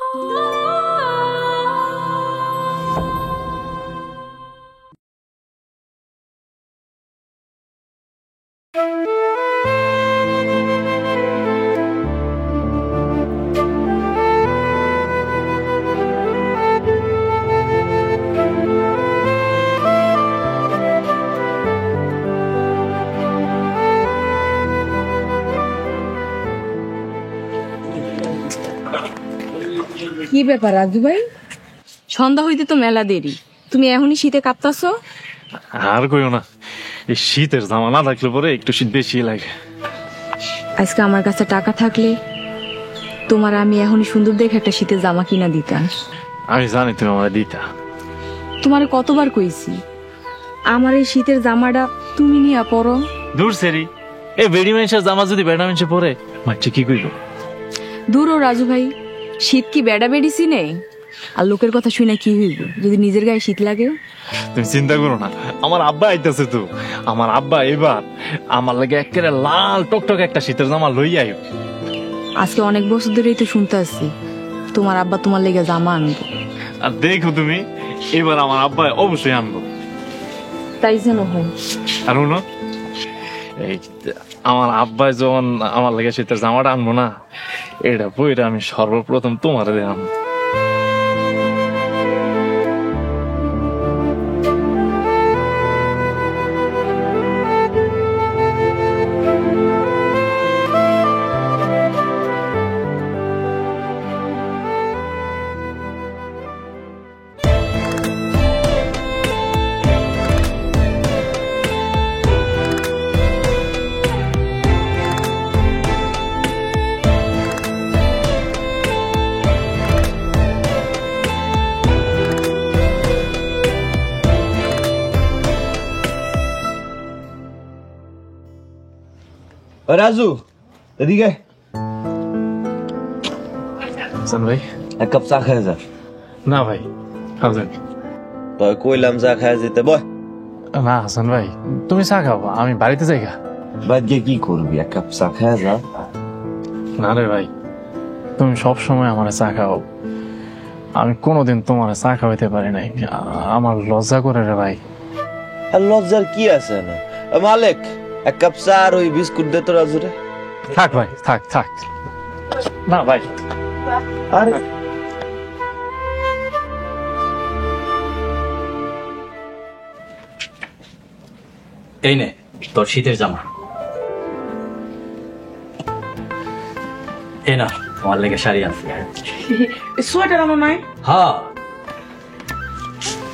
কি ব্যাপার রাজু ভাই? সন্ধ্যা হইতে তো মেলা দেরি, তুমি এখনই শীতে কাঁপতাছো? আর কইও না, এই শীতের জামা না থাকলে পরে একটু শীত বেশি লাগে। আজকে আমার কাছে টাকা থাকলে তোমার আমি এখনই সুন্দর দেখে একটা শীতের জামা কিনা দিতাম। আমি জানি তুমি আমার দিতা। তোমার কতবার কইছি আমার এই শীতের জামাটা তুমি নিয়ে পরো। দূর সেরি, এই বেডি মানুষের জামা যদি বেড়া মানুষে পরে মাঝে কি কইব? দূর ও রাজু ভাই, শীত কি বেড়া বেড়িছি নেই? আর লোকের কথা শুনে কি হইব যদি নিজের গায়ে শীত লাগে? তুমি চিন্তা করো না, আমার আব্বা আইতাছে তো। আমার আব্বা এবার আমার লাগে একেবারে লাল টকটক একটা শীতের জামা লই আইব। আজকে অনেক বছর ধরেই তো শুনতে আসছি তোমার আব্বা তোমার লেগে জামা আনবো। আর দেখো তুমি, এবার আমার আব্বা অবশ্যই আনবো। তাই যেন হয়। আর শুনো, এই আমার আব্বা যখন আমার লাগে শীতের জামাটা আনবো না, এটা বইটা আমি সর্বপ্রথম তোমার দিয়ে আনবো। রাজু এদিকে ভাই, এক কাপ চা খায় যা। না ভাই, তোর কইলাম চা খায় যেতে বয়। না হাসান ভাই, তুমি চা খাও, আমি বাড়িতে যাই। বাদ গিয়ে কি করবি, এক কাপ চা খায় যা। না রে ভাই, তুমি সব সময় আমার চা খাও, আমি কোনোদিন তোমার চা খাওয়াইতে পারি নাই, আমার লজ্জা করে রে ভাই। আর লজ্জার কি আছে না? মালিক এক কাপ চা আর ওই বিস্কুট দে তো রাজুরে। থাক ভাই, থাক থাক। না ভাই, আরে এই নে তোর শীতের জামা। এই না তোমার লেগে শাড়ি আছে। সোয়েটার আনো নাই? হ্যাঁ,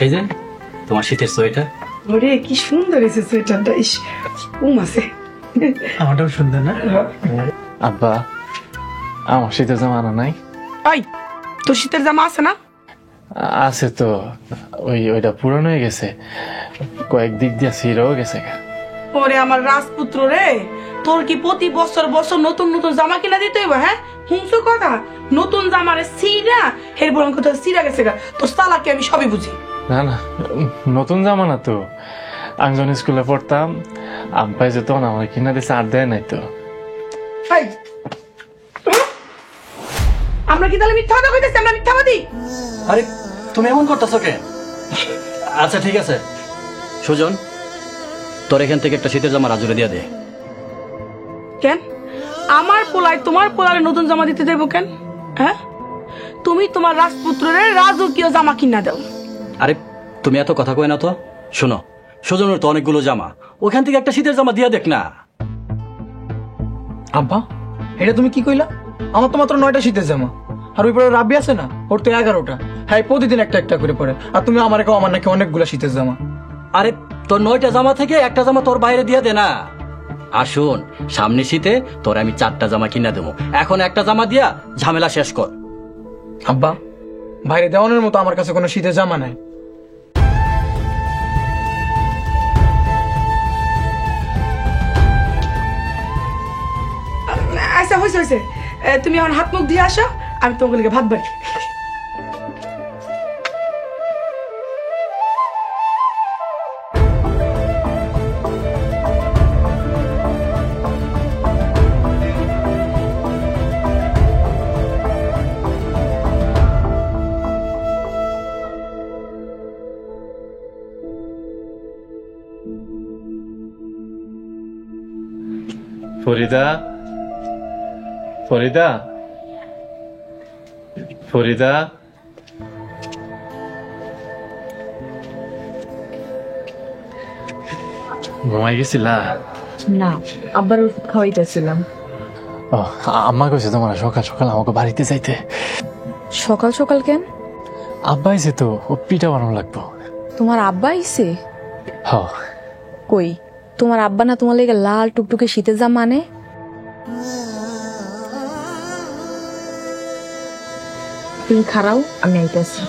এই যে তোমার শীতের সোয়েটার। ওরে কি সুন্দর এসে সোয়েটারটা, ইস উম আছে। আমারটাও সুন্দর না? আব্বা আমার শীতের জামা আনা নাই? আই তোর শীতের জামা আছে না? আছে তো, ওইটা পুরানো হয়ে গেছে, কয়েক দিক দিয়ে ছিঁড়েও গেছে। ওরে আমার রাজপুত্র রে, তোর কি প্রতি বছর বছর নতুন নতুন জামা কিনা দিতে হইব? হ্যাঁ শুনছো কথা, নতুন জামারে সিরা হের বরং কথা সিরা গেছে গা। তোর সালাকে আমি সবই বুঝি। না না, নতুন জামা না তো, আমি যখন স্কুলে পড়তাম আব্বাই যে তখন আমার কিনা দিচ্ছে, আর দেয় নাই তো। আমরা কি তাহলে মিথ্যা কথা কইতেছি? আমরা মিথ্যাবাদী? আরে তুমি এমন করতেছো কেন? আচ্ছা ঠিক আছে সুজন, তোর এখান থেকে একটা শীতের জামা রাজুরে দিয়ে দে। কেন আমার পোলায় তোমার পোলারে নতুন জামা দিতে দেবো কেন? হ্যাঁ তুমি তোমার রাজপুত্রের রাজকীয় জামা কিনা দাও। আরে তুমি এত কথা কই না তো। শোনো, সুজনের তো অনেকগুলো জামা, ওখান থেকে একটা শীতের জামা দিয়ে দেখ না। আব্বা এটা তুমি কি কইলা? আমার তো মাত্র 9টা শীতের জামা, আর ওই পরে রাব্বি আছে না, ওর তো 11টা। হ্যাঁ প্রতিদিন একটা একটা করে পরে, আর তুমি আমার কেউ আমার নাকি অনেকগুলো শীতের জামা। আরে তোর 9টা জামা থেকে একটা জামা তোর বাইরে দিয়ে দে না। আর শোন, সামনে শীতে তোর আমি 4টা জামা কিনা দেবো, এখন একটা জামা দিয়া ঝামেলা শেষ কর। আব্বা বাইরে দেওয়ানোর মতো আমার কাছে কোনো শীতের জামা নাই। আচ্ছা হয়েছে হয়েছে, তুমি এখন হাত মুখ দিয়ে আসো, আমি তোমাকে ভাত বাড়ি। ফরিদা, ফরিদা, ফরিদা। ঘুমাই গেছিলা? না, আব্বার ওষুধ খাওয়াইতেছিলাম। ও, আম্মা কইছে তোমার সকাল সকাল আমাকে বাড়িতে যাইতে। সকাল সকাল কেন? আব্বা আইছে তো, ও পিঠা বানানো লাগবো। তোমার আব্বা আইছে? হ। কই, তোমার আব্বা না তোমার লেগে লাল টুকটুকে শীতের জামা আনে? তুমি খারাও, আমি আইতেছি।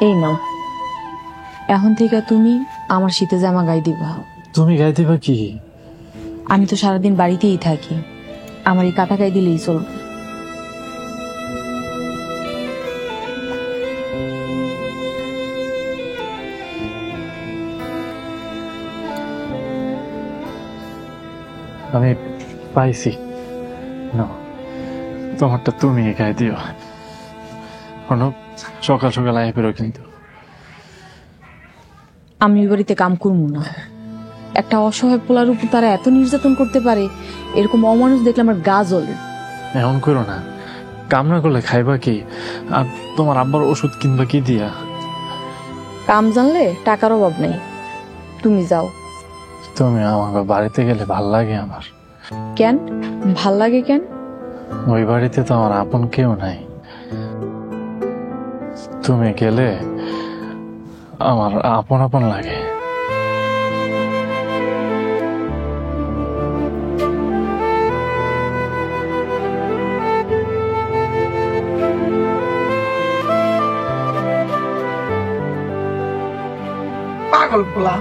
এই নাও, এখন থেকে তুমি আমার শীতে জামা গায়ে দিবা। তুমি গাই দিবা কি? আমি তো সারাদিন বাড়িতেই থাকি, আমার এই কাঁথা গায়ে দিলেই চলবে। আমি পাইছি না, তোমারটা তুমি গায়ে দিও। সকাল সকাল আয় পেরো কিন্তু। আমি ওই বাড়িতে কাম করবো না। একটা অসহায় পোলার উপর তারা এত নির্যাতন করতে পারে, এরকম অমানুষ দেখলে আমার গা জ্বলে। এমন করো না, কাম না করলে খাইবা কি? আর তোমার আব্বার ওষুধ কিনবা কি দিয়া? কাম জানলে টাকার অভাব নেই, তুমি যাও। তুমি আমাকে বাড়িতে গেলে ভাল লাগে আমার। কেন ভাল লাগে কেন? ওই বাড়িতে তো আমার আপন কেউ নাই, তুমি গেলে আমার আপন আপন লাগে। পাগল পোলা।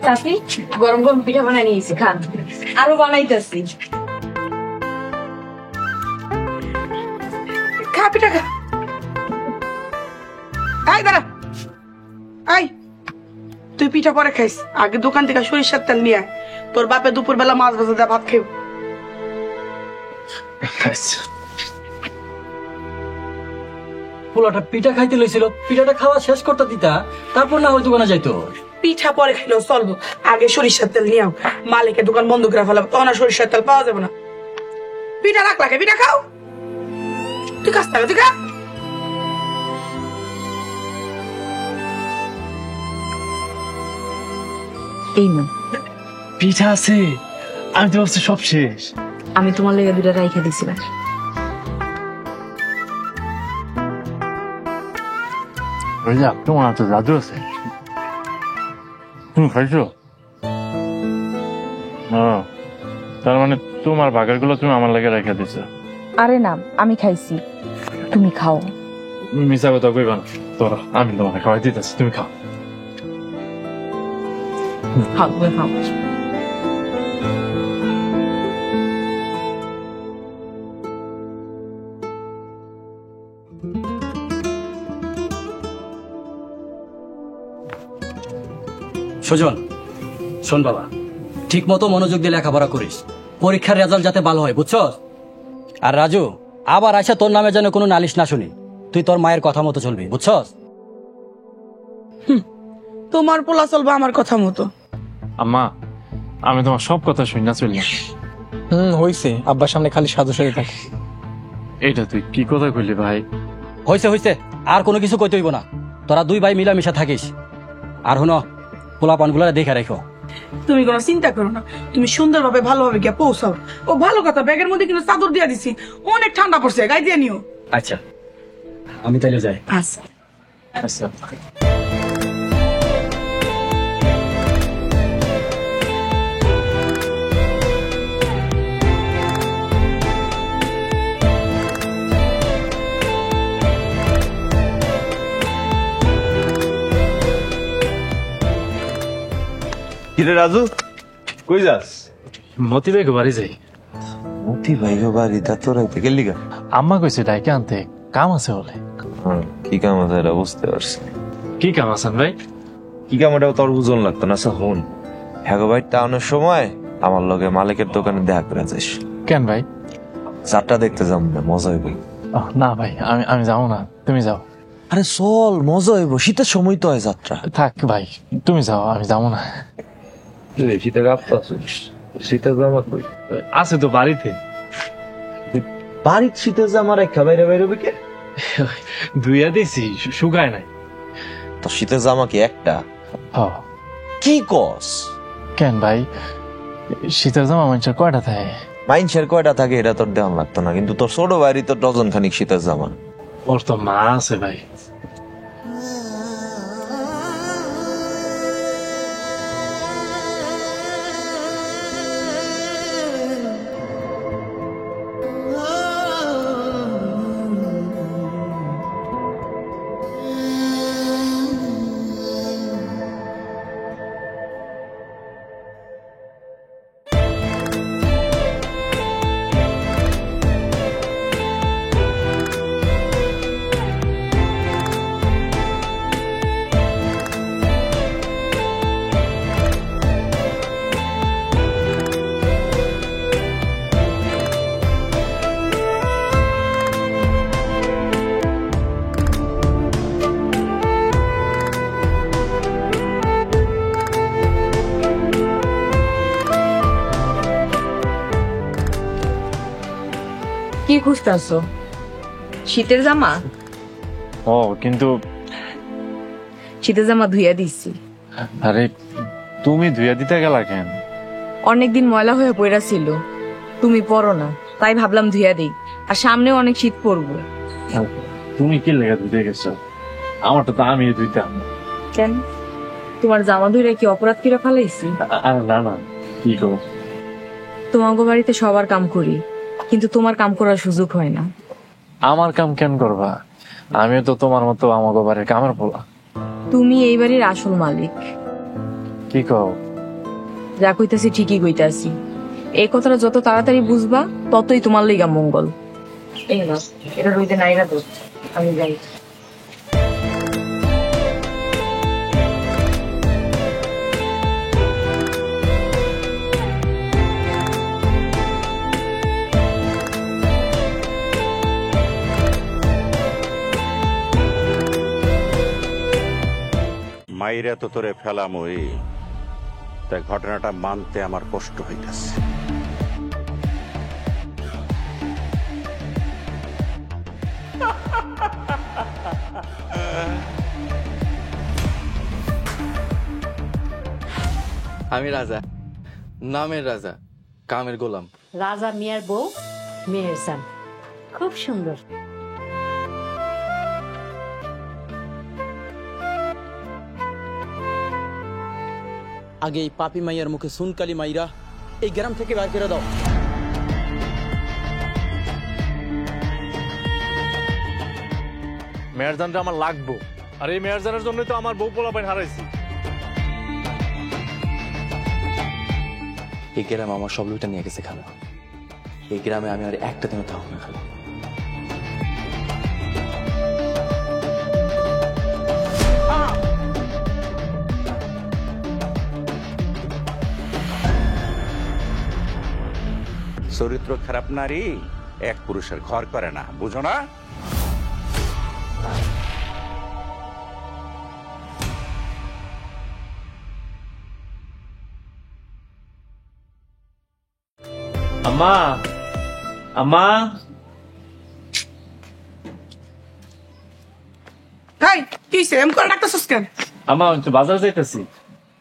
চাচি, গরম গরম পিঠা বানাই নিয়েছি, খান। আরো বানাইতেছি। খা পিঠা খা। আই দাঁড়া, আই তুই পিঠা পরে খাইস, আগে দোকান থেকে সরিষার তেল নিয়ে আয়। তোর বাপে দুপুর বেলা মাছ ভাজা দেয়, ভাত খেও। পোলাটা পিঠা খাইতে লইছিল, পিঠাটা খাওয়া শেষ করতে দিতা, তারপর না ওই দোকানে যাইতো। পিঠা পরে খাইলেও চলবো, আগে সরিষার তেল নিয়ে আও। মালিকের দোকান বন্ধ করে ফেলাবো, তখন আর সরিষার তেল পাওয়া যাবে না। পিঠা রাখ লাগে, পিঠা খাও। তুই কাছ থেকে তুই খা। এই না, পিঠা আছে? আমি তো ভাবছি সব শেষ। আমি তোমার লেগে দুটা রাইখা দিছিলাম। তোমার তো জাদু আছে, তুমি খাইছো? তার মানে তোমার বাগার গুলো তুমি আমার লাগে রেখে দিছো? আরে না, আমি খাইছি, তুমি খাও। মিশা কথা কইবা না তোরা, আমি তোমাকে খাওয়াই দিতেছি, তুমি খাও। খাও, তুমি খাও। সুজন, শোন বাবা, ঠিক মতো মনোযোগ দিয়ে লেখাপড়া করিস, পরীক্ষার রেজাল্ট যাতে ভালো হয়, বুঝছস? আর রাজু, আবার আইসা তোর নামে যেন কোনো নালিশ না শুনি। তুই তোর মায়ের কথা মতো চলবি, বুঝছস? তোমার পোলা চলবে আমার কথা মতো। আম্মা, আমি তোমার সব কথা শুনি না চললাম। হইছে, আব্বার সামনে খালি সাজু সাজু থাকে। এইটা তুই কি কথা কইলি ভাই? হইছে হইছে, আর কোনো কিছু কইতে হইব না। তোরা দুই ভাই মিলামিশা থাকিস। আর হুনো, পোলা পানগুলা দেখে রেখো। তুমি কোনো চিন্তা করো না, তুমি সুন্দরভাবে ভালোভাবে গিয়ে পৌঁছাও। ও ভালো কথা, ব্যাগের মধ্যে কিন্তু চাদর দিয়ে দিছি, অনেক ঠান্ডা পড়ছে, গায়ে দিয়ে নিও। আচ্ছা, আমি তাইলে যাই। আচ্ছা। আচ্ছা। কিরে রাজু, কই যাস? মতি ভাই বাড়ি যাই। মতি ভাই বাড়ি তা তোর গেলি গা? আম্মা কইছে ডাইকে আনতে, কাম আছে বলে। কি কাম আছে এটা বুঝতে পারছি। কি কাম আছেন ভাই? কি কাম এটা তোর বুঝন লাগতো না। আচ্ছা হন, হ্যাগো ভাই টাউনের সময় আমার লগে মালিকের দোকানে দেখা করে যাস। কেন ভাই? যাত্রা দেখতে যাম না, মজা হইব। না ভাই, আমি যাবো না, তুমি যাও। আরে চল, মজা হইব, শীতের সময় তো হয় যাত্রা। থাক ভাই, তুমি যাও, আমি যাবো না। শীতের শীতের জামা কই আছে তো বাড়িতে। বাড়ির শীতের জামা রেখা বাইরে বাইরে কে? ধুইয়া দিছি, শুকায় নাই। তো শীতের জামা কি একটা? কি কস? কেন ভাই, শীতের জামা মানুষের কয়টা থাকে? মাইনসের কয়টা থাকে এটা তোর দেওয়ান লাগতো না, কিন্তু তোর ছোট বাড়ি তোর ডজন খানিক শীতের জামা। ওর তো মা আছে ভাই। কি খুঁজতেছো? শীতের জামা? ও কিন্তু শীতের জামা ধুইয়া দিছি। আরে তুমি ধুইয়া দিতে গেলা কেন? অনেকদিন ময়লা হয়ে পড়া ছিল, তুমি পরো না, তাই ভাবলাম ধুইয়া দিই। আর সামনেও অনেক শীত পড়বো। তুমি কি লেগে ধুতে গেছো? আমারটা তো আমি ধুইতাম। কেন, তোমার জামা ধুইরা কি অপরাধ কিরা ফেলাইছি? আরে না না, কি গো, তোমাকে বাড়িতে সবার কাম করি, কিন্তু তোমার কাম করার সুযোগ হয় না। আমার কাম কেন করবা? আমিও তো তোমার মতো আমাকে বাড়ির কামের পোলা। তুমি এই বাড়ির আসল মালিক। কি কও? যা কইতাছি ঠিকই কইতাছি। এই কথাটা যত তাড়াতাড়ি বুঝবা ততই তোমার লিগা মঙ্গল। এই না, এটা রইতে নাইরা দোষ, আমি যাই। মাইরা তো তোরে ফেলামই, তাই ঘটনাটা মানতে আমার কষ্ট হইতেছে। আমি রাজা, নামের রাজা, কামের গোলাম। রাজা মিয়ার বউ মেহেরজান, খুব সুন্দর। আগে এই পাপি মাইয়ার মুখে সুনকালি মাইরা এই গ্রাম থেকে বার করে দাও। মেয়ারজানটা আমার লাগবো, আর এই মেয়ারজানের জন্য তো আমার বউ পোলা পাইন হারাইছি। এই গ্রামে আমার সব লুইটা নিয়ে গেছে খালা। এই গ্রামে আমি আর একটা দিনও থাকবো না খালা। চরিত্র খারাপ নারী এক পুরুষের ঘর করে না, বুঝো না? আম্মা, আম্মা, হাই কি হইছে? এম করে ডাকতেছস কেন? আম্মা আমি তো বাজার যাইতেছি।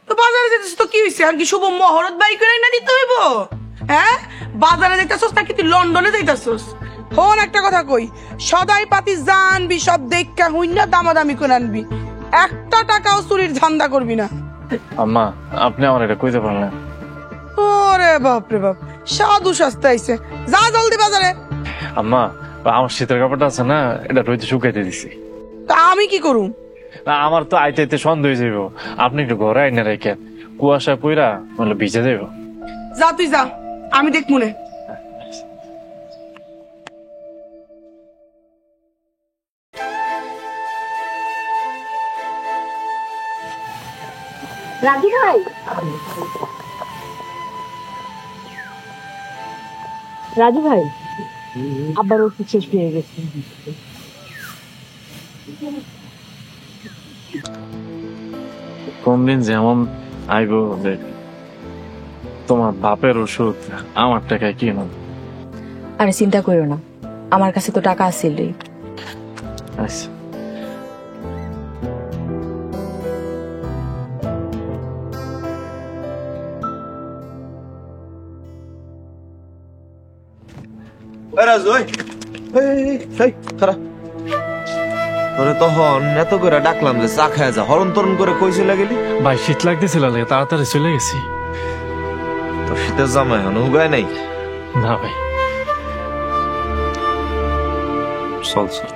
তো বাজারে যেতেছিস তো কি হইছে? আর কি শুভ মহরত বাই করে না দিতে হইব? হ্যাঁ, বাজারে যাইতেছস নাকি তুই লন্ডনে যাইতেছস? হন একটা কথা কই, সদাই পাতি জানবি, সব দেখা হইনা দামাদামি করে আনবি, একটা টাকাও চুরির ধান্দা করবি না। আম্মা আপনি আমার এটা কইতে পারলেন? ওরে বাপ রে বাপ, সাধু সাস্তে আইছে। যা জলদি বাজারে। আম্মা আমার শীতের কাপড়টা আছে না, এটা রইতে শুকাইতে দিছি। তা আমি কি করুম? না আমার তো আইতে আইতে সন্দেহ হয়ে যাইব, আপনি একটু ঘরে আইনে রেখেন, কুয়াশায় পইরা বলে ভিজে যাইব। যা তুই যা, আমি দেখ মনে। রাজু ভাই, রাজু ভাই, আবার ওষুধ শেষ হয়ে গেছে। কোনদিন যেমন আইব যে তোমার বাপের ওষুধ আমার টাকায় কিনো। আরে চিন্তা করো না, আমার কাছে তো টাকা আছিল। আচ্ছা রাজু তোরে তখন এত করে ডাকলাম যে চা খায় যা, হরণ তরণ করে কই চলে গেলি? ভাই শীত লাগতেছিল, তাড়াতাড়ি চলে গেছি। তো শীতের জামা এখন উগায় নাই? না ভাই, চল চল।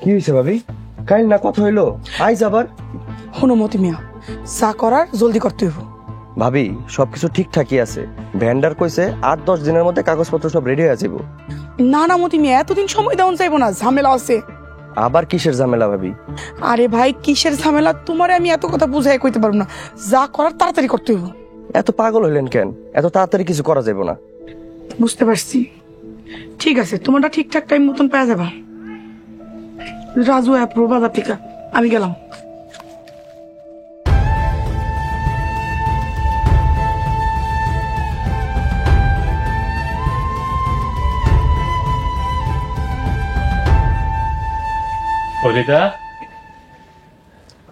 কি হয়েছে ভাবি? কাল না কথা হইলো, আইজ আবার? হনুমতি মিয়া, চা করার জলদি করতে হইব। ভাবি সবকিছু ঠিকঠাকই আছে, ভ্যান্ডার কইছে 8-10 দিনের মধ্যে কাগজপত্র সব রেডি হয়ে যাবো। না না মতি মিয়া, এতদিন সময় দেওয়া চাইবো না, ঝামেলা আছে। আবার কিসের ঝামেলা ভাবি? আরে ভাই কিসের ঝামেলা, তোমারে আমি এত কথা বুঝাই কইতে পারবো না, যা করার তাড়াতাড়ি করতে হইব। এত পাগল হইলেন কেন? এত তাড়াতাড়ি কিছু করা যাবে না। বুঝতে পারছি, ঠিক আছে, তোমারটা ঠিকঠাক টাইম মতন পাওয়া যাবা। রাজু অ্যাপ্রো বাজার থেকে, আমি গেলাম। ফরিদা,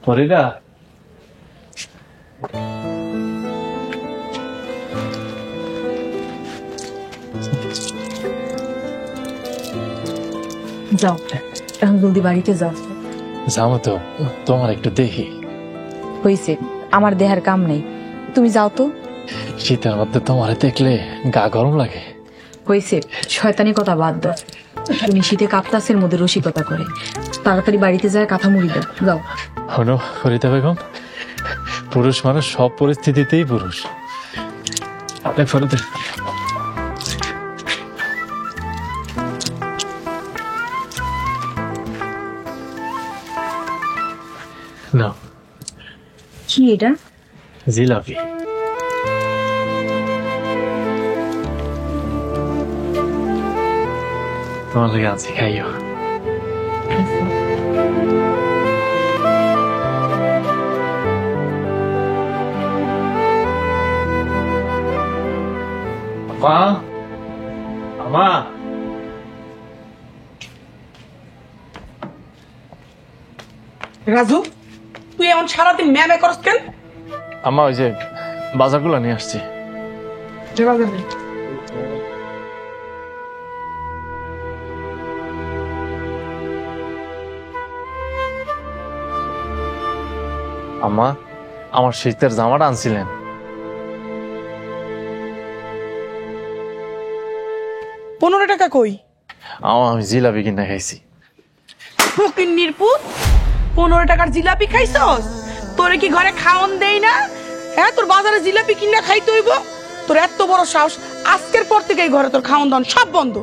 ফরিদা, যাও এখন জলদি বাড়িতে যাও। যাও তো, তোমার একটু দেখি। হয়েছে, আমার দেহার কাম নেই, তুমি যাও তো। শীতের মধ্যে তোমার দেখলে গা গরম লাগে। হয়েছে, শয়তানি কথা বাদ দাও। তুমি শীতে কাপ্তাসের মধ্যে রসিকতা করে, তাড়াতাড়ি বাড়িতে যায় কাঁথা মুড়ি দাও, যাও। হনো ফরিদা বেগম, পুরুষ মানুষ সব পরিস্থিতিতেই পুরুষ। ফরিদা, না কি এটা? জিলাপি। তোমার লেগে আছি, খাইও। মা, মা, রাজু, তুই এমন সারাদিন ম্যামে করস কেন? আম্মা ওই যে বাজারগুলো নিয়ে আসছি। আম্মা, আমার শীতের জামাটা আনছিলেন? 15 টাকা কই? আমি জিলাপি কিনে খাইছি। ফকিন্নির পুত, 15 টাকার জিলাপি খাইছস? তোরে কি ঘরে খাওন দেই না? হ্যাঁ, তোর বাজারে জিলাপি কিনা খাইতে হইব? তোর এত বড় সাহস, আজকের পর থেকে এই ঘরে তোর খাওন দাওন সব বন্ধ।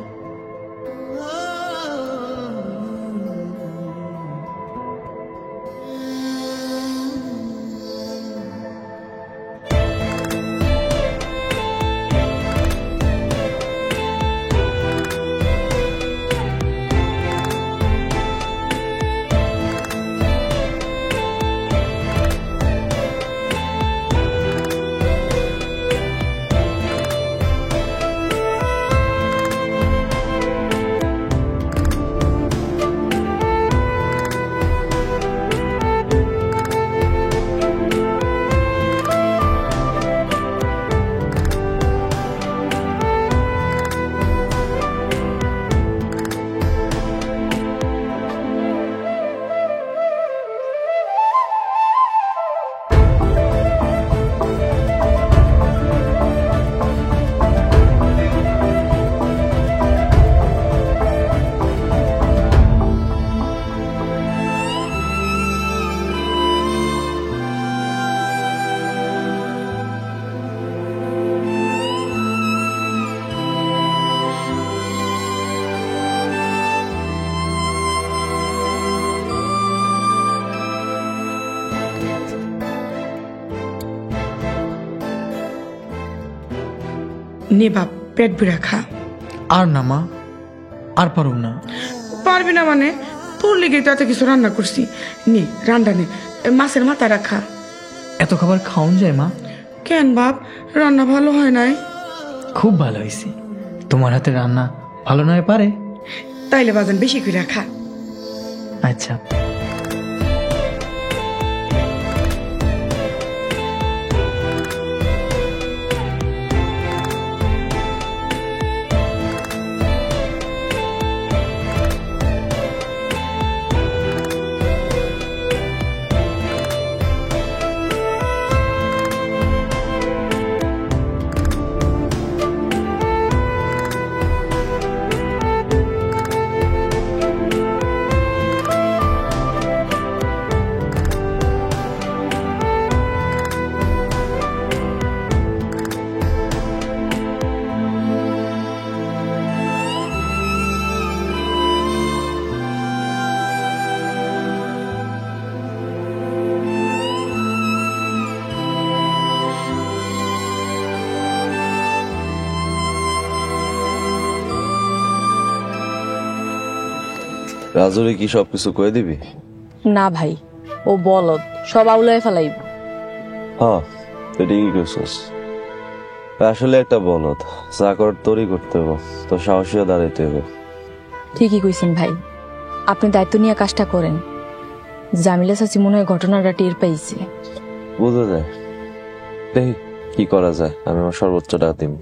নে বাপ পেট ভরে খা। আর না মা, আর পারুম না। পারবি না মানে? তোর লেগে তো এত কিছু রান্না করছি। নে রান্না নে, মাছের মাথা রাখা। এত খাবার খাওন যায় মা? কেন বাপ, রান্না ভালো হয় নাই? খুব ভালো হয়েছে। তোমার হাতে রান্না ভালো নয় পারে? তাইলে বাজান বেশি করে খা। আচ্ছা। রাজুরে কি সবকিছু কয়ে দিবি? না ভাই, ও বলদ, সব আউলায় ফেলাইব। হ্যাঁ তুই ঠিকই করছিস। আসলে একটা বলদ, চাকর তৈরি করতে হবে, তো সাহসীও দাঁড়াইতে হবে। ঠিকই কইছেন ভাই, আপনি দায়িত্ব নিয়ে কাজটা করেন। জামিলা চাচি মনে হয় ঘটনাটা টের পাইছে। বুঝা যায়, দেখি কি করা যায়। আমি আমার সর্বোচ্চটা দিব।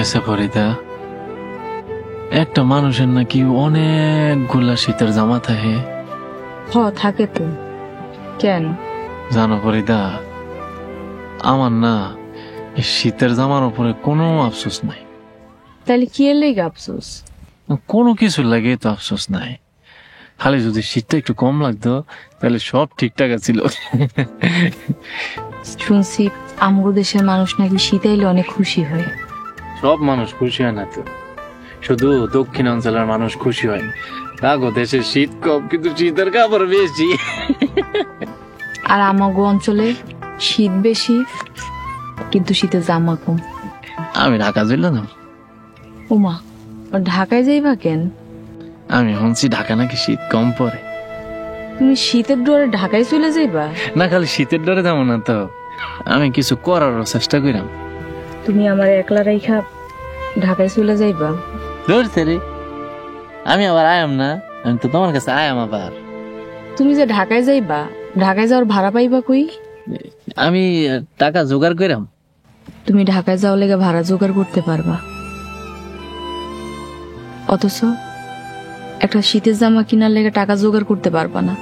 আচ্ছা ফরিদা, একটা মানুষের নাকি অনেকগুলা শীতের জামা থাকে। থাকে তো, কেন? জানো ফরিদা, আমার না এই শীতের জামার উপরে কোনো আফসোস নাই। তাহলে কি এর লেগে আফসোস? কোনো কিছু লাগে তো আফসোস নাই। খালি যদি শীতটা একটু কম লাগতো তাহলে সব ঠিকঠাক ছিল। শুনছি আমগো দেশের মানুষ নাকি শীত আইলে অনেক খুশি হয়। সব মানুষ খুশি হয় না তো, শুধু দক্ষিণ অঞ্চলের মানুষ খুশি হয়। তাগো দেশে শীত কম কিন্তু শীতের কাপড় বেশি। আর আমাগো অঞ্চলে শীত বেশি কিন্তু শীতের জামা কম। আমি ঢাকা যাইলাম। ওমা, ঢাকায় যাইবা কেন? আমি শুনছি ঢাকা নাকি শীত কম পড়ে। তুমি শীতের ডরে ঢাকায় চলে যাইবা? না, খালি শীতের ডরে যাবো না তো, আমি কিছু করার চেষ্টা করিলাম। তুমি আমার একলা রাইখা ঢাকায় চলে যাইবা? ধরছে রে, আমি আবার আয়াম না, আমি তো তোমার কাছে আয়াম আবার। তুমি যে ঢাকায় যাইবা, ঢাকায় যাওয়ার ভাড়া পাইবা কই? আমি টাকা জোগাড় করিলাম। তুমি ঢাকায় যাওয়ার লেগে ভাড়া জোগাড় করতে পারবা, অথচ একটা শীতের জামা কিনার লেগে টাকা জোগাড় করতে পারবা না।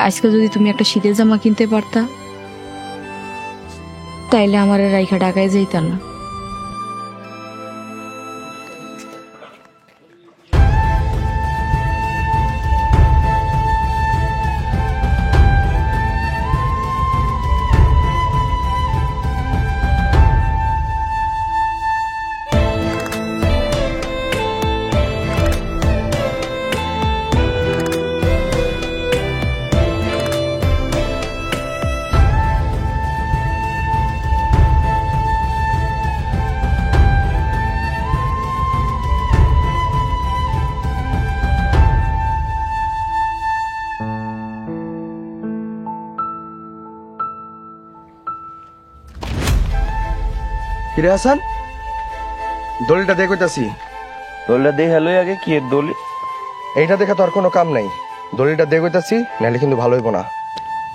আজকে যদি তুমি একটা শীতের জামা কিনতে পারতা তাইলে আমার রাইখা ঢাকায় যাইতা না। কিরে হাসান, দলিলটা দেখে কইতাছি। দলিলটা দেখে হলোই আগে কি এর দলিল? এইটা দেখা তো আর কোনো কাম নাই। দলিলটা দেখে কইতাছি, নাহলে কিন্তু ভালো হইব না।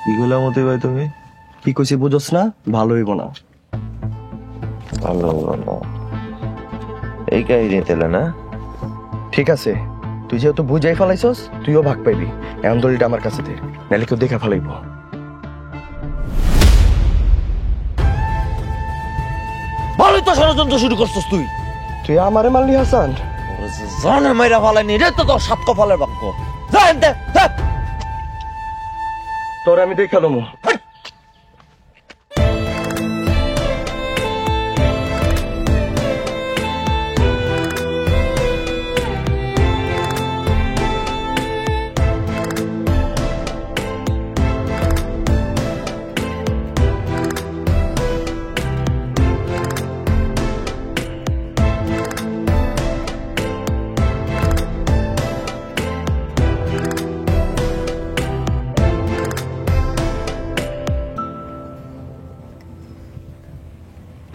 কি গুলা মতি ভাই তুমি? কি কইছি বুঝছ না? ভালো হইব না। ভালো না এই কাহিনী তেলে না? ঠিক আছে, তুই যেহেতু বুঝাই ফেলাইছস, তুইও ভাগ পাইবি। এমন দলিলটা আমার কাছে দে, নাহলে কেউ দেখা ফেলাইব। ভালোই তো ষড়যন্ত্র শুরু করছস তুই। তুই আমারে মারলি হাসান? জানে মাইরা ফালাইনি রে তো তোর সাত কপালের বাক্য জান দে তোর আমি দেখালাম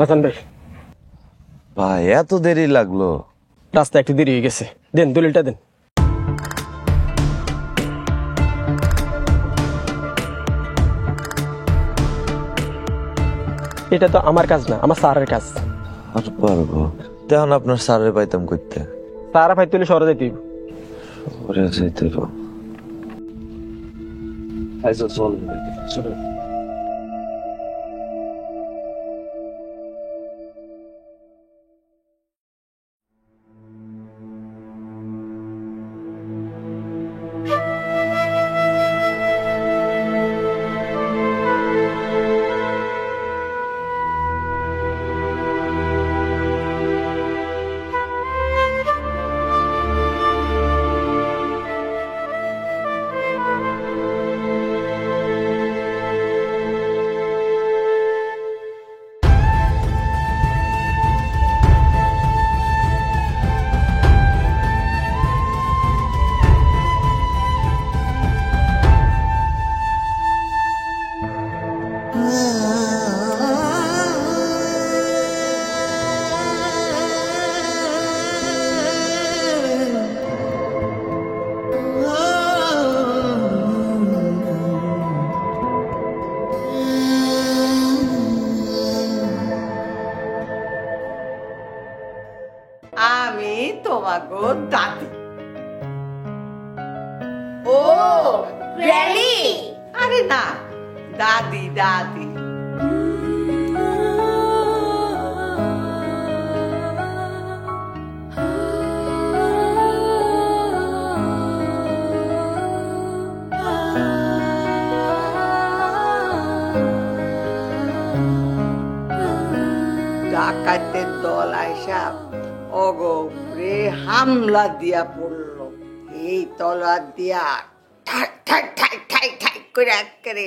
হাসান ভাই, ভাই এত দেরি লাগলো? রাস্তা একটু দেরি হয়ে গেছে, দেন দলিলটা দেন। এটা তো আমার কাজ না, আমার স্যারের কাজ। আর পারবো তখন আপনার স্যারের পাইতাম করতে। স্যার ভাই তুলে শহরে যেতে হইব। ওরে যাইতে পারবো। আচ্ছা চল চল। আমি তোমাকে দাদি। ও গ্র্যানি? আরে না, দাদি দাদি। ডাকাতের দল আইসা অগরে হামলা দিয়া পড়লো। এই তলোয়ার দিয়া ঠাক ঠাক ঠাক ঠাক ঠাক করে একেবারে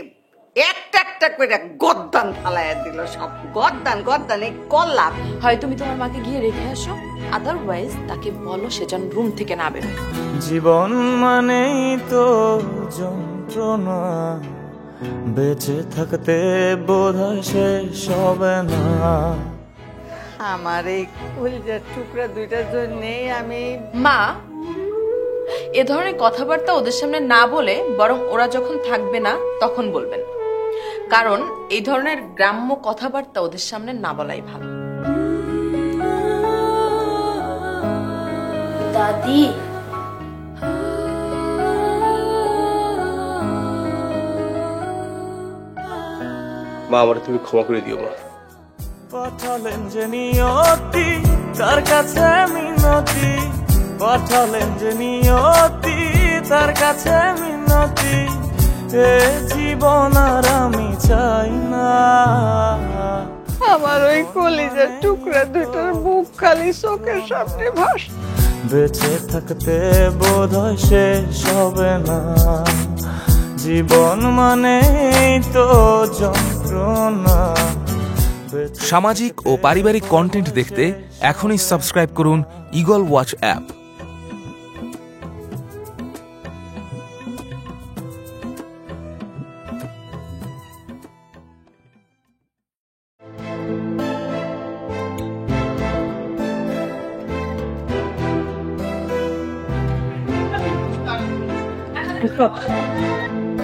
একটা একটা করে গর্দান ফালাইয়া দিল। সব গর্দান গর্দান এই কল্লা। হয় তুমি তোমার মাকে গিয়ে রেখে আসো, আদারওয়াইজ তাকে বলো সে যেন রুম থেকে না বেরোয়। জীবন মানেই তো যন্ত্রণা, বেঁচে থাকতে বোধহয় শেষ হবে না। আমার এই কলিজার টুকরা দুইটার জন্যে আমি মা এ ধরনের কথাবার্তা ওদের সামনে না বলে বরং ওরা যখন থাকবে না তখন বলবেন, কারণ এই ধরনের গ্রাম্য কথাবার্তা ওদের সামনে না বলাই ভালো। দাদি মা আমার তুমি ক্ষমা করে দিও মা। পাঠালেন যে নিয়তি তার কাছে মিনতি, পাঠালেন যে নিয়তি তার কাছে মিনতি, এ জীবন আর আমি চাই না। আমার ওই কলিজার টুকরা দুইটার বুক খালি চোখের সামনে ভাস। বেঁচে থাকতে বোধহয় শেষ হবে না, জীবন মানেই তো যন্ত্রণা। সামাজিক ও পারিবারিক কন্টেন্ট দেখতে এখনই সাবস্ক্রাইব করুন ঈগল ওয়াচ অ্যাপ।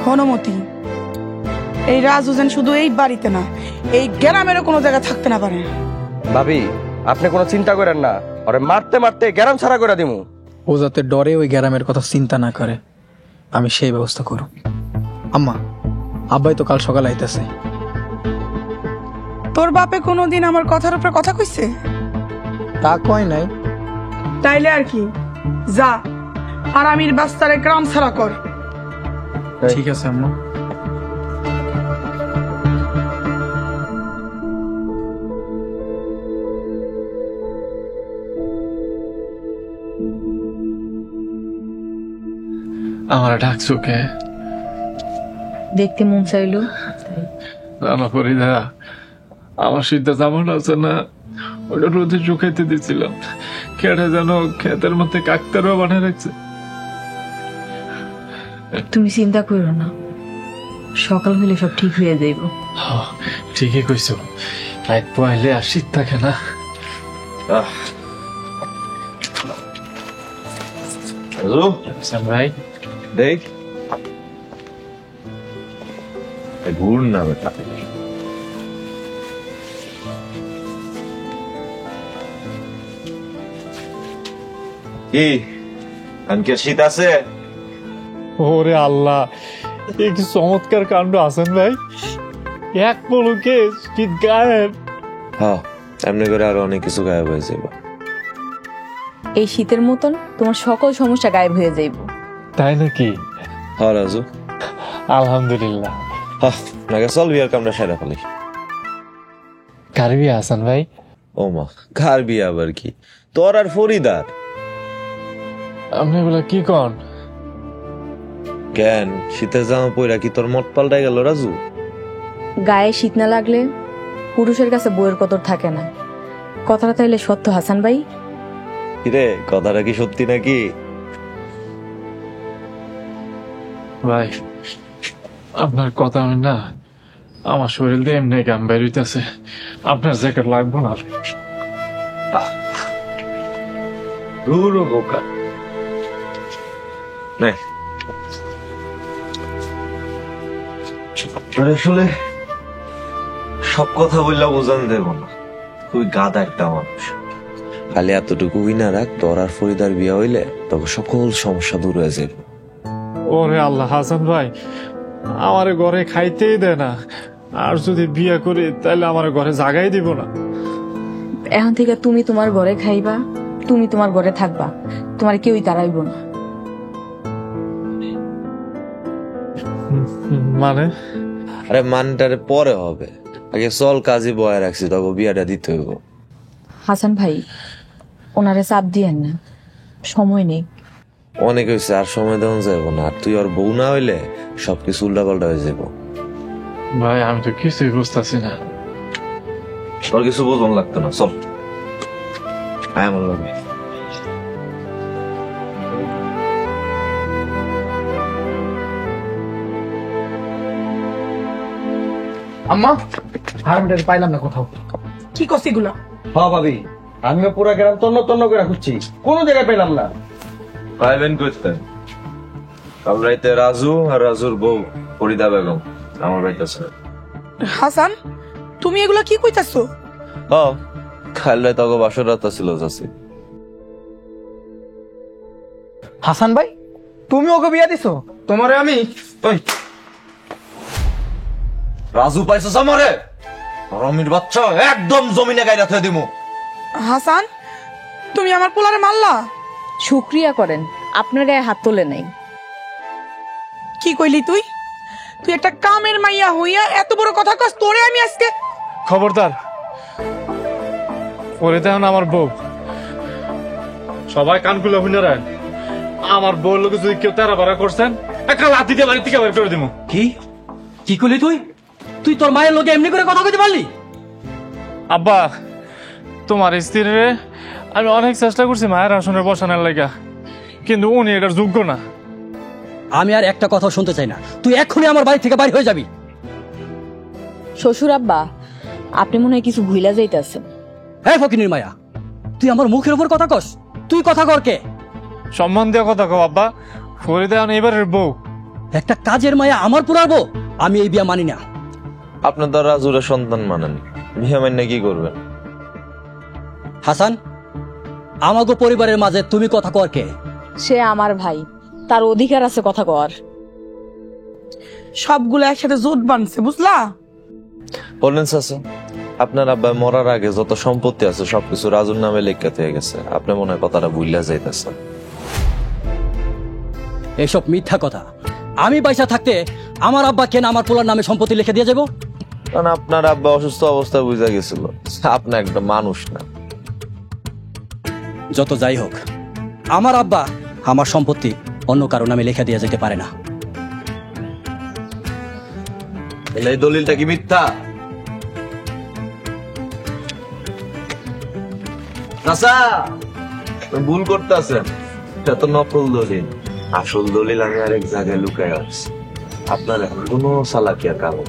হনুমতি, এই রাজু যেন শুধু এই বাড়িতে না, এই গ্রামেরও কোনো জায়গা থাকতে না পারে। ভাবি আপনি কোনো চিন্তা করেন না, ওরে মারতে মারতে গ্রাম ছাড়া করে দিমু। ও যাতে ডরে ওই গ্রামের কথা চিন্তা না করে, আমি সেই ব্যবস্থা করব। আম্মা, আব্বাই তো কাল সকালে আইতেছে। তোর বাপে কোনোদিন আমার কথার উপরে কথা কইছে? তা কয় নাই, তাইলে আর কি, যা আরামির বাস্তারে গ্রাম ছাড়া কর। ঠিক আছে আম্মা। আমার ডাকছো কে? দেখতে মন চাইলো। রানা ফরিদা, আমার শীতে জামাটা আছে না, ওটা রোদে শুকাইতে দিছিলাম, কেটে যেন ক্ষেতের মধ্যে কাকতারও বানিয়ে রাখছে। তুমি চিন্তা করো না, সকাল হইলে সব ঠিক হয়ে যাইব। ঠিকই কইছো, রাত পয়লে আর শীত থাকে না। ভাই দেখ ঘুর না বেটা। কি আনকে শীত আছে? ওরে আল্লাহ, এই কি চমৎকার কাণ্ড আছেন ভাই, এক পলকে শীত গায়েব। হ্যাঁ, এমনি করে আরো অনেক কিছু গায়েব হয়ে যাবে। এই শীতের মতন তোমার সকল সমস্যা গায়েব হয়ে যাইব। তাই নাকি? হ্যাঁ রাজু, আলহামদুলিল্লাহ। হ্যাঁ নাকি, চল বিয়ার কামটা সেরা ফেলি। কার বিয়া হাসান ভাই? ও মা, কার বিয়া আবার কি, তোর আর ফরিদার। আপনি এগুলা কি কন? কেন শীতের জামা পইরা কি তোর মত পাল্টাই গেল রাজু? গায়ে শীত না লাগলে পুরুষের কাছে বইয়ের কদর থাকে না, কথাটা তাইলে সত্য হাসান ভাই? কিরে, কথাটা কি সত্যি নাকি? ভাই আপনার কথা আমি না, আমার শরীর দিয়ে এমনি গাম বেরোইতেছে, আপনার জ্যাকেট লাগবো না। দূর বোকা আসলে সব কথা বললে বোঝান দেব না, তুই গাদা একটা মানুষ। খালি এতটুকু না রাখ, তোর আর ফরিদার বিয়া হইলে তখন সকল সমস্যা দূর হয়ে যাবে। ওরে আল্লাহ, হাসান ভাই আমার ঘরে খাইতেই দেয় না, আর যদি বিয়া করি তাহলে আমার ঘরে জাগাই দিব না। এখন থেকে তুমি তোমার ঘরে খাইবা, তুমি তোমার ঘরে থাকবা, তোমার কেউই তাড়াইব না। মানে? আরে মানটারে পরে হবে, আগে চল কাজে বয়ে রাখছি, তবে বিয়াটা দিতে হইব। হাসান ভাই ওনারে চাপ দিয়েন না, সময় নেই। অনেক হয়েছে, আর সময় দেওয়া যাবো না, আর তুই ওর বউ না হইলে সবকিছু উল্টা পাল্টা হয়ে যাবো। ভাই আমি তো কিছুই বুঝতেছি না। তোর কিছু বোঝন লাগতো না, চল আয় আমার লগে। আম্মা, হারমিটার পাইলাম না কোথাও। কি করছি এগুলা? হ্যাঁ ভাবি, আমিও পুরা গ্রাম তন্ন তন্ন করে খুঁজছি, কোনো জায়গায় পেলাম না। পাইবেন করতেন কাল রাইতে রাজু আর রাজুর বউ ফরিদা বেগম আমার বাড়িতে আছে। হাসান, তুমি এগুলা কি কইতাছো? হ্যাঁ, কাল রাতে তখন বাসর রাত ছিল যাচ্ছি। হাসান ভাই, তুমি ওকে বিয়া দিছো? তোমারে আমি রাজু পাইছস আমারে? রমির বাচ্চা একদম জমিনে গাইরা থয়ে দিমু। হাসান, তুমি আমার পোলারে মারলা? শুকরিয়া করেন আপনার গায়ে হাত তোলে নাই। কি কইলি তুই? তুই একটা কামের মাইয়া হইয়া এত বড় কথা কস? তোরে আমি আজকে খবরদার, ওরে দেখুন আমার বউ, সবাই কানগুলো শুনে রাখ। আমার বউর লোক যদি কেউ তেরা বাড়া করছেন, একটা লাথি দিয়ে বাড়ি থেকে বের করে দিব। কি কি করলি তুই? তুই তোর মায়ের লোকে এমনি করে কথা কইতে পারলি? আব্বা, তোমার স্ত্রীরে আমি অনেক চেষ্টা করছি মায়ের আসনে বসানোর লাগা, কিন্তু উনি এটার যোগ্য না। আমি আর একটা কথা শুনতে চাই না, তুই এক্ষুনি আমার বাড়ি থেকে বাইরে হয়ে যাবি। শ্বশুর আব্বা, আপনি মনে হয় কিছু ভুইলা যাইতাছেন। হ্যাঁ ফকিনীর মায়া, তুই আমার মুখের উপর কথা কস? তুই কথা কর কে? সম্মান দেওয়া কথা কও আব্বা, ফরিদা এবারের বউ। একটা কাজের মায়া আমার পুরার বউ? আমি এই বিয়া মানি না। আপনার তো রাজুরে সন্তান মানেন, বিয়ে মান্য কি করবেন? হাসান, আমাগো পরিবারের মাঝে তুমি কথা কর কে? সে আমার ভাই, তার অধিকার আছে কথা কর। সবগুলো একসাথে জোট বানছে, বুঝলা? বললেন চাচা, আপনার আব্বা মরার আগে যত সম্পত্তি আছে সবকিছু রাজুর নামে লেখা হয়ে গেছে। আপনি মনে হয় কথাটা ভুইলা যাইতেছেন। এসব মিথ্যা কথা। আমি পয়সা থাকতে আমার আব্বা কেন আমার পোলার নামে সম্পত্তি লিখে দিয়ে যাবো? কারণ আপনার আব্বা অসুস্থ অবস্থায় বুঝা গেছিল আপনি একটা মানুষ না। যত যাই হোক, আমার আব্বা আমার সম্পত্তি অন্য কারো নামে লেখা দিয়ে যেতে পারে না। এই দলিলটা কি মিথ্যা? চাচা ভুল করতেছেন, এটা তো নকল দলিল। আসল দলিল আমি আরেক জায়গায় লুকায় আছি। আপনার এখন কোনো চালাকিয়ার কারণ।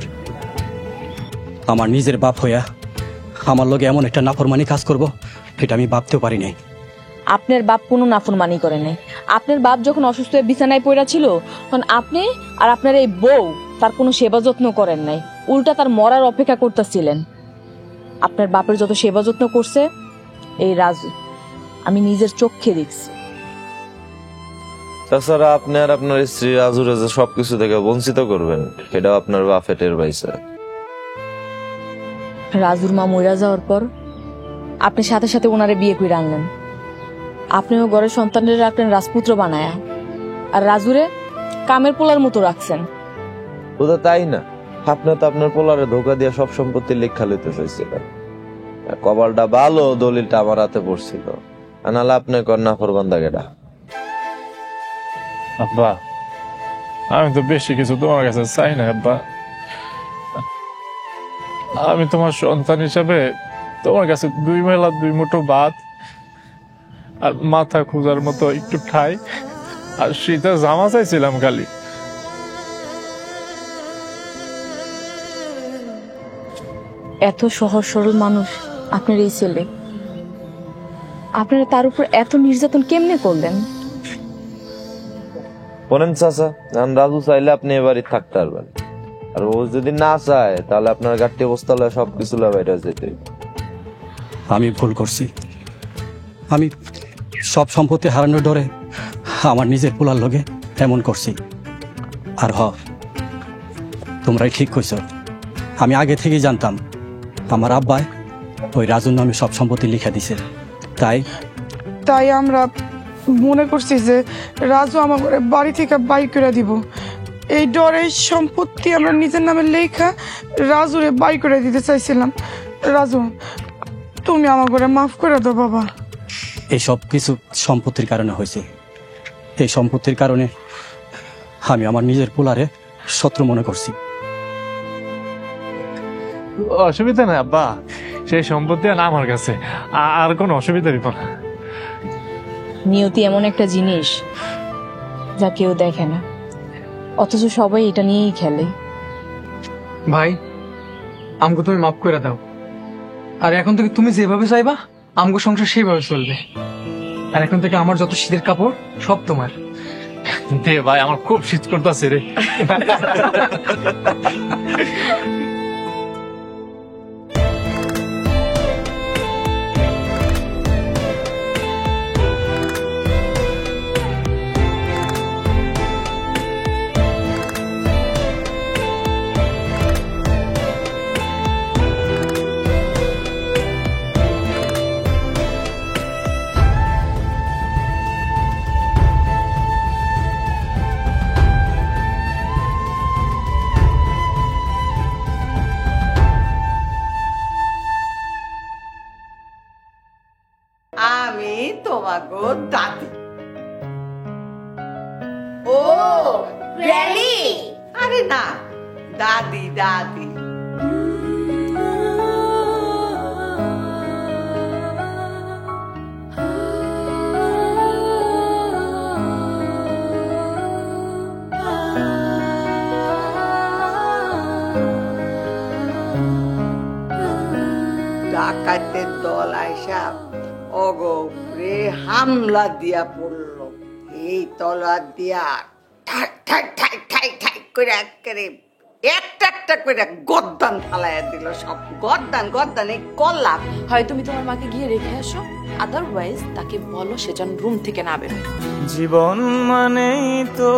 আমার নিজের বাপ হইয়া আমার লগে এমন একটা নাফরমানি কাজ করব, এটা আমি ভাবতেও পারি নাই। আপনার বাপ কোনো নাফরমানি করে নাই। আপনার বাপ যখন অসুস্থ হয়ে বিছানায় পড়া ছিল, তখন আপনি আর আপনার এই বউ তার কোনো সেবা যত্ন করেন নাই, উল্টা তার মরার অপেক্ষা করতেছিলেন। আপনার বাপের যত সেবা যত্ন করছে এই রাজু, আমি নিজের চোখে দেখছি। তাছাড়া আপনি আর আপনার স্ত্রী রাজুরে যে সবকিছু থেকে বঞ্চিত করবেন, এটাও আপনার বাপে টের পাইছে। রাজুর মা মইরা যাওয়ার পর আপনি সাথে সাথে ওনারে বিয়ে করে আনলেন। আপনিও ঘরের সন্তানের রাখলেন রাজপুত্র বানায়া, আর রাজুরে কামের পোলার মতো রাখছেন। ওটা তাই না, আপনি তো আপনার পোলারে ধোকা দিয়ে সব সম্পত্তি লেখা লইতে চাইছিলেন। কপালটা ভালো, দলিলটা আমার হাতে পড়ছিল, আনালে আপনি কন্যা ফরবান্দা গেডা। আব্বা, আমি তো বেশি কিছু তোমার কাছে চাই না আব্বা। আমি তোমার সন্তান হিসাবে তোমার কাছে 2 বেলা 2 মুঠো ভাত আর মাথা খোঁজার মতো একটু ঠাই আর শীতের জামা চাইছিলাম খালি। এত সহজ সরল মানুষ আপনার এই ছেলে, আপনারা তার উপর এত নির্যাতন কেমনে করলেন? বলেন চাচা, রাজু চাইলে আপনি এবারই থাকতে পারবেন, আর ও যদি না চায় তাহলে আপনার গাঠি অবস্থা লয় সবকিছু বাইরে যেতে। আমি ভুল করছি। আমি সব সম্পত্তি হারানোর ডরে আমার নিজের পোলার লগে এমন করছি। আর তোমরাই ঠিক কইছ, আমি আগে থেকেই জানতাম আমার আব্বাই ওই রাজুর নামে সব সম্পত্তি লিখে দিছে। তাই আমরা মনে করছি যে রাজু আমার ঘরে বাড়ি থেকে বাইর করে দিব। এই ডরে সম্পত্তি আমরা নিজের নামে লেখা রাজুরে বাইর করে দিতে চাইছিলাম। রাজু, তুমি আমার ঘরে মাফ করে দাও বাবা। এই সব কিছু সম্পত্তির কারণে হয়েছে। এই সম্পত্তির কারণে আমি আমার নিজের পোলারে শত্রু মনে করছি। অসুবিধা নাই আব্বা, সেই সম্পত্তি আর আমার কাছে, আর কোনো অসুবিধা দিব না। নিয়তি এমন একটা জিনিস যা কেউ দেখে না, অথচ সবাই এটা নিয়েই খেলে। ভাই, আমাকে তুমি মাফ করে দাও। আর এখন থেকে তুমি যেভাবে চাইবা আমগো সংসার সেইভাবে চলবে। আর এখন থেকে আমার যত শীতের কাপড় সব তোমার। দে ভাই, আমার খুব শীত করতেছে রে। আমি তোমাগো দাদি। ও গ্র্যানি? আরে না, দাদি দাদি। ডাকাতের দল আইসা অগরে হামলা দিয়া পড়লো। এই তলোয়ার দিয়া ঠাক ঠাক ঠাক ঠাক ঠাক করে একেবারে একটা একটা করে গর্দান ফালাইয়া দিল। সব গর্দান গর্দান এই কল্লা। হয় তুমি তোমার মাকে গিয়ে রেখে আসো, আদারওয়াইজ তাকে বলো সে যেন রুম থেকে না বেরোয়। জীবন মানেই তো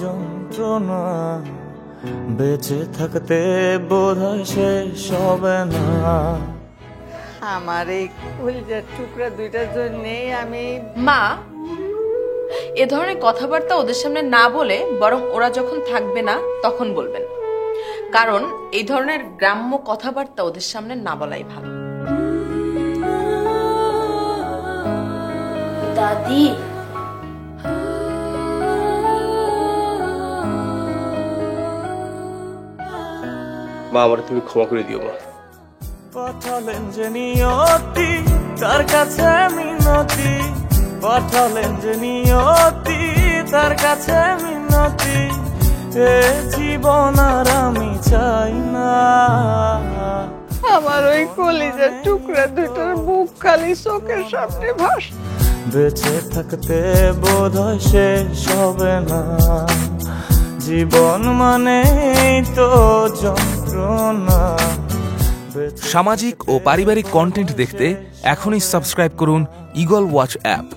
যন্ত্রণা, বেঁচে থাকতে বোধহয় শেষ হবে না। আমার এই কলিজার টুকরা দুইটার জন্যেই আমি মা, এ ধরনের কথাবার্তা ওদের সামনে না বলে বরং ওরা যখন থাকবে না তখন বলবেন, কারণ এই ধরনের গ্রাম্য কথাবার্তা ওদের সামনে না বলাই ভালো। দাদি, মা আমার তুমি ক্ষমা করে দিও মা। পাঠালেন যে নিয়তি তার কাছে মিনতি, পাঠালেন যে নিয়তি তার কাছে মিনতি, এ জীবন আর আমি চাই না। আমার ওই কলিজার টুকরা দুইটার বুক খালি চোখের সামনে ভাস। বেঁচে থাকতে বোধহয় শেষ হবে না, জীবন মানে তো যন্ত্রণা। সামাজিক ও পারিবারিক কন্টেন্ট দেখতে এখনই সাবস্ক্রাইব করুন ঈগল ওয়াচ অ্যাপ।